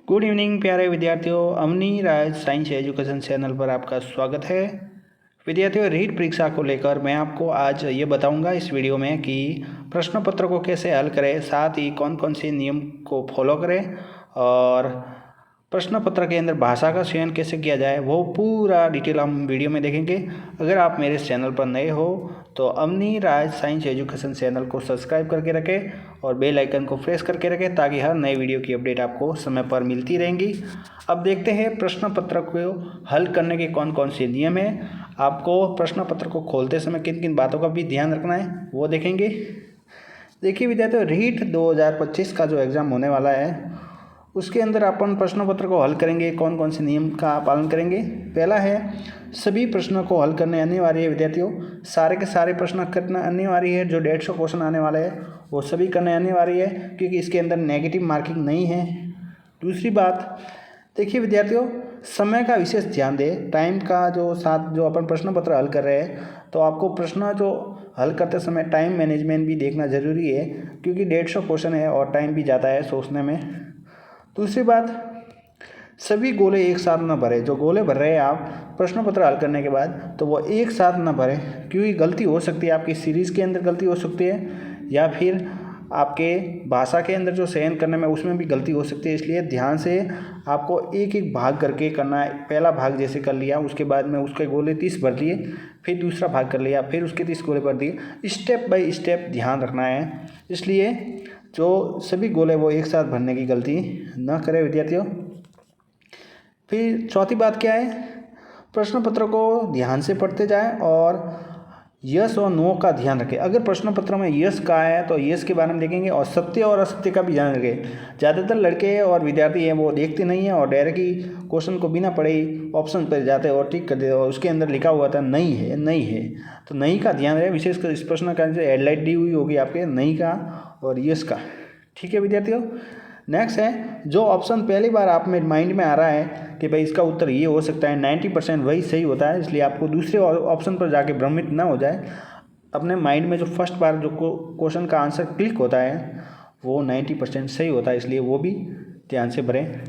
Good evening प्यारे विद्यार्थियों, अवनी राज science education channel पर आपका स्वागत है। विद्यार्थियों, रीट परीक्षा को लेकर मैं आपको आज ये बताऊंगा इस वीडियो में कि प्रश्न पत्र को कैसे हल करें, साथ ही कौन कौन से नियम को फॉलो करें और प्रश्न पत्र के अंदर भाषा का चयन कैसे किया जाए, वो पूरा डिटेल हम वीडियो में देखेंगे। अगर आप मेरे चैनल पर नए हो तो अवनी राज साइंस एजुकेशन चैनल को सब्सक्राइब करके रखें और बेल आइकन को प्रेस करके रखें ताकि हर नए वीडियो की अपडेट आपको समय पर मिलती रहेंगी। अब देखते हैं प्रश्न पत्र को हल करने के कौन कौन से नियम हैं। आपको प्रश्न पत्र को खोलते समय किन किन बातों का भी ध्यान रखना है वो देखेंगे। देखिए विद्यार्थियों, रीट 2025 का जो एग्ज़ाम होने वाला है उसके अंदर अपन प्रश्न पत्र को हल करेंगे। कौन कौन से नियम का पालन करेंगे? पहला है, सभी प्रश्नों को हल करने अनिवार्य है। विद्यार्थियों, सारे के सारे प्रश्न करना अनिवार्य है। जो 150 क्वेश्चन आने वाले हैं वो सभी करने अनिवार्य है, क्योंकि इसके अंदर नेगेटिव मार्किंग नहीं है। दूसरी बात, देखिए विद्यार्थियों, समय का विशेष ध्यान दें। टाइम का जो साथ जो अपन प्रश्न पत्र हल कर रहे हैं तो आपको प्रश्न जो हल करते समय टाइम मैनेजमेंट भी देखना ज़रूरी है, क्योंकि 150 क्वेश्चन है और टाइम भी ज़्यादा है सोचने में। दूसरी बात, सभी गोले एक साथ न भरें। जो गोले भर रहे हैं आप प्रश्न पत्र हल करने के बाद तो वो एक साथ न भरें, क्योंकि गलती हो सकती है, आपकी सीरीज़ के अंदर गलती हो सकती है या फिर आपके भाषा के अंदर जो चयन करने में उसमें भी गलती हो सकती है। इसलिए ध्यान से आपको एक एक भाग करके करना है। पहला भाग जैसे कर लिया, उसके बाद में उसके गोले 30 भर लिए, फिर दूसरा भाग कर लिया, फिर उसके 30 गोले भर दिए। स्टेप बाय स्टेप ध्यान रखना है, इसलिए जो सभी गोले वो एक साथ भरने की गलती न करें विद्यार्थियों। फिर चौथी बात क्या है, प्रश्न पत्र को ध्यान से पढ़ते जाएं और यस और नो का ध्यान रखें। अगर प्रश्न पत्र में यस का है तो यस के बारे में देखेंगे और सत्य और असत्य का भी ध्यान रखें। ज़्यादातर लड़के और विद्यार्थी हैं वो देखते नहीं हैं और डायरेक्ट ही क्वेश्चन को बिना पढ़े ऑप्शन पर जाते हैं और टिक कर देते हैं और उसके अंदर लिखा हुआ था नहीं है, नहीं है, तो नहीं का ध्यान रहे। विशेषकर इस प्रश्न का आंसर हेडलाइट दी हुई होगी आपके नहीं का और यस का। ठीक है विद्यार्थियों। नेक्स्ट है, जो ऑप्शन पहली बार आप में माइंड में आ रहा है कि भाई इसका उत्तर ये हो सकता है, 90% वही सही होता है, इसलिए आपको दूसरे ऑप्शन पर जाके भ्रमित ना हो जाए। अपने माइंड में जो फर्स्ट बार जो क्वेश्चन का आंसर क्लिक होता है वो 90% सही होता है, इसलिए वो भी ध्यान से भरें।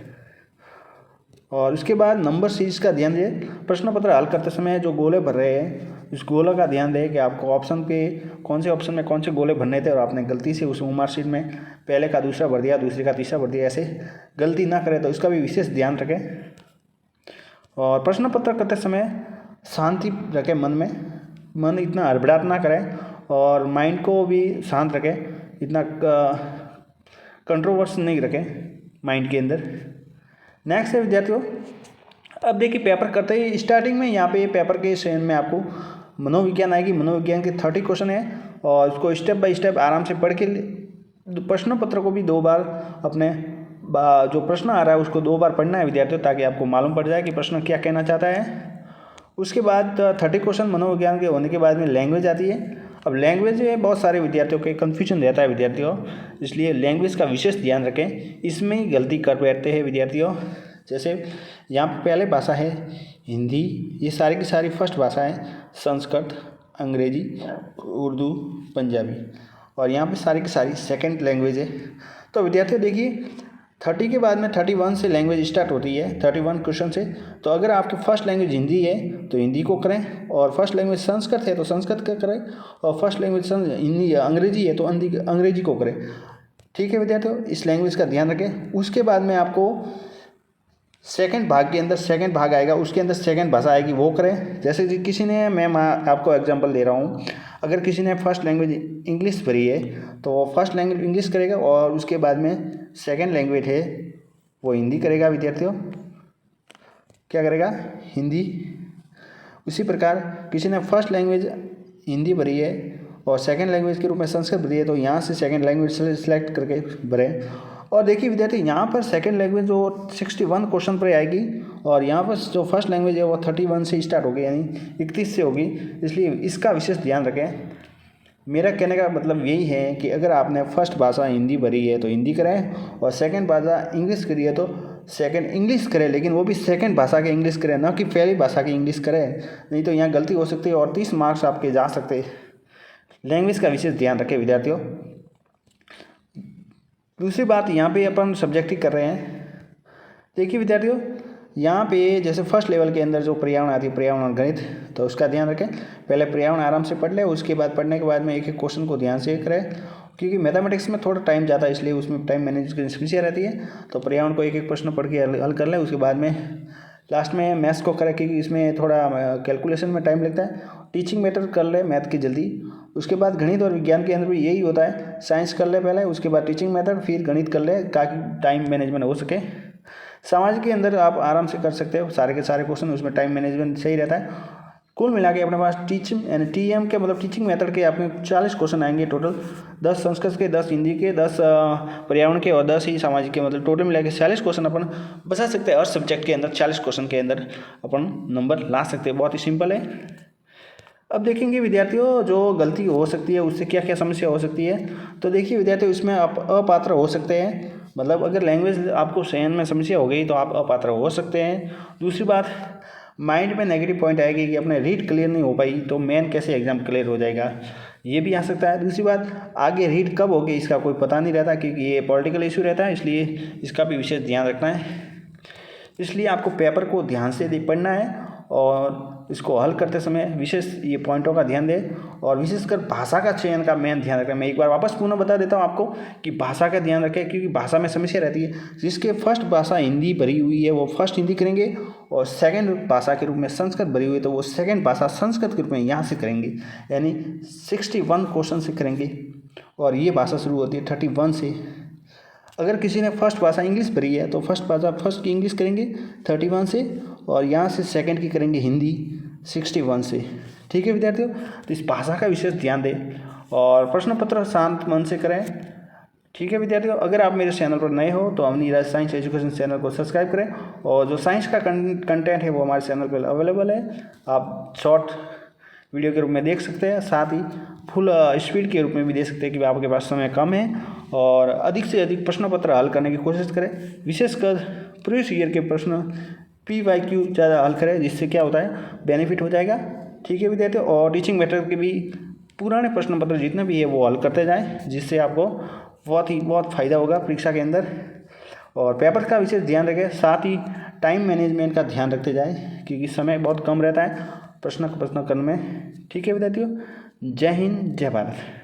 और उसके बाद नंबर सीरीज का ध्यान दें। प्रश्न पत्र हल करते समय जो गोले भर रहे हैं उस गोला का ध्यान दें कि आपको ऑप्शन पे कौन से ऑप्शन में कौन से गोले भरने थे और आपने गलती से उस मार्कशीट में पहले का दूसरा भर दिया, दूसरे का तीसरा भर दिया। ऐसे गलती ना करें तो इसका भी विशेष ध्यान रखें। और प्रश्न पत्र करते समय शांति रखें मन में, मन इतना हड़बड़ाहट ना करें और माइंड को भी शांत रखें, इतना कंट्रोवर्स नहीं रखें माइंड के अंदर। नेक्स्ट है विद्यार्थियों, अब देखिए पेपर करते ही स्टार्टिंग में यहाँ पे पेपर के सेशन में आपको मनोविज्ञान आएगी। मनोविज्ञान के 30 क्वेश्चन है और उसको स्टेप बाय स्टेप आराम से पढ़ के प्रश्न पत्र को भी 2 बार अपने जो प्रश्न आ रहा है उसको 2 बार पढ़ना है विद्यार्थियों, ताकि आपको मालूम पड़ जाए कि प्रश्न क्या कहना चाहता है। उसके बाद 30 क्वेश्चन मनोविज्ञान के होने के बाद में लैंग्वेज आती है। अब लैंग्वेज में बहुत सारे विद्यार्थियों के कन्फ्यूजन रहता है विद्यार्थियों, इसलिए लैंग्वेज का विशेष ध्यान रखें। इसमें ही गलती कर बैठते हैं विद्यार्थियों। जैसे यहाँ पर पहले भाषा है हिंदी, ये सारी की सारी फर्स्ट भाषा है, संस्कृत, अंग्रेजी, उर्दू, पंजाबी, और यहाँ पे सारी की सारी सेकंड लैंग्वेज है। तो विद्यार्थियों देखिए 30 के बाद में 31 से लैंग्वेज स्टार्ट होती है, 31 क्वेश्चन से। तो अगर आपकी फर्स्ट लैंग्वेज हिंदी है तो हिंदी को करें, और फर्स्ट लैंग्वेज संस्कृत है तो संस्कृत का करें, और फर्स्ट लैंग्वेज हिंदी अंग्रेजी है तो अंग्रेजी को करें। ठीक है विद्यार्थियों, इस लैंग्वेज का ध्यान रखें। उसके बाद में आपको सेकंड भाग के अंदर सेकंड भाग आएगा, उसके अंदर सेकंड भाषा आएगी, वो करें। जैसे कि किसी ने, मैं आपको एग्जांपल दे रहा हूँ, अगर किसी ने फर्स्ट लैंग्वेज इंग्लिश भरी है तो वो फर्स्ट लैंग्वेज इंग्लिश करेगा और उसके बाद में सेकंड लैंग्वेज है वो हिंदी करेगा विद्यार्थियों। क्या करेगा? हिंदी। उसी प्रकार किसी ने फर्स्ट लैंग्वेज हिंदी भरी है और सेकंड लैंग्वेज के रूप में संस्कृत भरी है तो यहाँ से सेकंड लैंग्वेज सेलेक्ट करके भरें। और देखिए विद्यार्थी, यहाँ पर सेकंड लैंग्वेज जो 61 क्वेश्चन पर आएगी और यहाँ पर जो फर्स्ट लैंग्वेज है वो 31 से स्टार्ट होगी, यानी 31 से होगी, इसलिए इसका विशेष ध्यान रखें। मेरा कहने का मतलब यही है कि अगर आपने फर्स्ट भाषा हिंदी भरी है तो हिंदी करें और सेकंड भाषा इंग्लिश करी है तो सेकंड इंग्लिश करें, लेकिन वो भी सेकंड भाषा की इंग्लिश करें, ना कि पहली भाषा की इंग्लिश करें, नहीं तो यहाँ गलती हो सकती है और 30 मार्क्स आपके जा सकते हैं। लैंग्वेज का विशेष ध्यान रखें विद्यार्थियों। दूसरी बात, यहाँ पे अपन सब्जेक्ट ही कर रहे हैं, देखिए विद्यार्थियों, यहाँ पे जैसे फर्स्ट लेवल के अंदर जो पर्यावरण आती है, पर्यावरण और गणित, तो उसका ध्यान रखें। पहले पर्यावरण आराम से पढ़ ले, उसके बाद पढ़ने के बाद में एक एक क्वेश्चन को ध्यान से करें, क्योंकि मैथमेटिक्स में थोड़ा टाइम जाता है, इसलिए उसमें टाइम मैनेज की समस्या रहती है। तो पर्यावरण को एक एक प्रश्न पढ़ के हल कर लें, उसके बाद में लास्ट में मैथ्स को करें, क्योंकि इसमें थोड़ा कैलकुलेशन में टाइम लगता है। टीचिंग मेथड कर ले मैथ की जल्दी, उसके बाद गणित और विज्ञान के अंदर भी यही होता है, साइंस कर ले पहले, उसके बाद टीचिंग मेथड, फिर गणित कर ले, ताकि टाइम मैनेजमेंट हो सके। समाज के अंदर आप आराम से कर सकते हो सारे के सारे क्वेश्चन, उसमें टाइम मैनेजमेंट सही रहता है। कुल मिला के अपने पास टीचिंग यानी टीएम के मतलब टीचिंग मेथड के आपके 40 क्वेश्चन आएंगे टोटल, 10 संस्कृत के, 10 हिंदी के, 10 पर्यावरण के और 10 ही सामाजिक के, मतलब टोटल मिला के 40 क्वेश्चन अपन बचा सकते हैं। हर सब्जेक्ट के अंदर 40 क्वेश्चन के अंदर अपन नंबर ला सकते हैं। बहुत ही सिंपल है। अब देखेंगे विद्यार्थियों, जो गलती हो सकती है उससे क्या क्या समस्या हो सकती है। तो देखिए विद्यार्थियों, इसमें आप अपात्र हो सकते हैं, मतलब अगर लैंग्वेज आपको चयन में समस्या हो गई तो आप अपात्र हो सकते हैं। दूसरी बात, माइंड में नेगेटिव पॉइंट आएगी कि अपने रीड क्लियर नहीं हो पाई तो मेन कैसे एग्जाम क्लियर हो जाएगा, ये भी आ सकता है। दूसरी बात, आगे रीड कब होगी इसका कोई पता नहीं रहता, क्योंकि ये पॉलिटिकल इशू रहता है, इसलिए इसका भी विशेष ध्यान रखना है। इसलिए आपको पेपर को ध्यान से पढ़ना है और इसको हल करते समय विशेष ये पॉइंटों का ध्यान दें, और विशेषकर भाषा का चयन का मेन ध्यान रखें। मैं एक बार वापस पुनः बता देता हूँ आपको कि भाषा का ध्यान रखें, क्योंकि भाषा में समस्या रहती है। जिसके फर्स्ट भाषा हिंदी भरी हुई है वो फर्स्ट हिंदी करेंगे, और सेकंड भाषा के रूप में संस्कृत भरी हुई है तो वो सेकंड भाषा संस्कृत के रूप में यहाँ से करेंगे, यानी 61 क्वेश्चन से करेंगे। और ये भाषा शुरू होती है 31 से। अगर किसी ने फर्स्ट भाषा इंग्लिश भरी है तो फर्स्ट भाषा फर्स्ट की इंग्लिश करेंगे 31 से, और यहाँ से सेकंड की करेंगे हिंदी 61 से। ठीक है विद्यार्थियों, तो इस भाषा का विशेष ध्यान दें और प्रश्न पत्र शांत मन से करें। ठीक है विद्यार्थियों, अगर आप मेरे चैनल पर नए हो तो अवनी राज साइंस एजुकेशन चैनल को सब्सक्राइब करें, और जो साइंस का कंटेंट है वो हमारे चैनल पर अवेलेबल है, आप शॉर्ट वीडियो के रूप में देख सकते हैं, साथ ही फुल स्पीड के रूप में भी देख सकते हैं कि आपके पास समय कम है। और अधिक से अधिक प्रश्न पत्र हल करने की कोशिश करें, विशेषकर प्रीवियस ईयर के प्रश्न PYQ ज़्यादा हल करें, जिससे क्या होता है बेनिफिट हो जाएगा। ठीक है विद्यार्थियों, और टीचिंग मेथड के भी पुराने प्रश्न पत्र जितने भी है वो हल करते जाएँ, जिससे आपको बहुत फ़ायदा होगा परीक्षा के अंदर। और पेपर का विशेष ध्यान रखें, साथ ही टाइम मैनेजमेंट का ध्यान रखते जाएँ, क्योंकि समय बहुत कम रहता है प्रश्न करने में। ठीक है विद्यार्थियों, जय हिंद, जय भारत।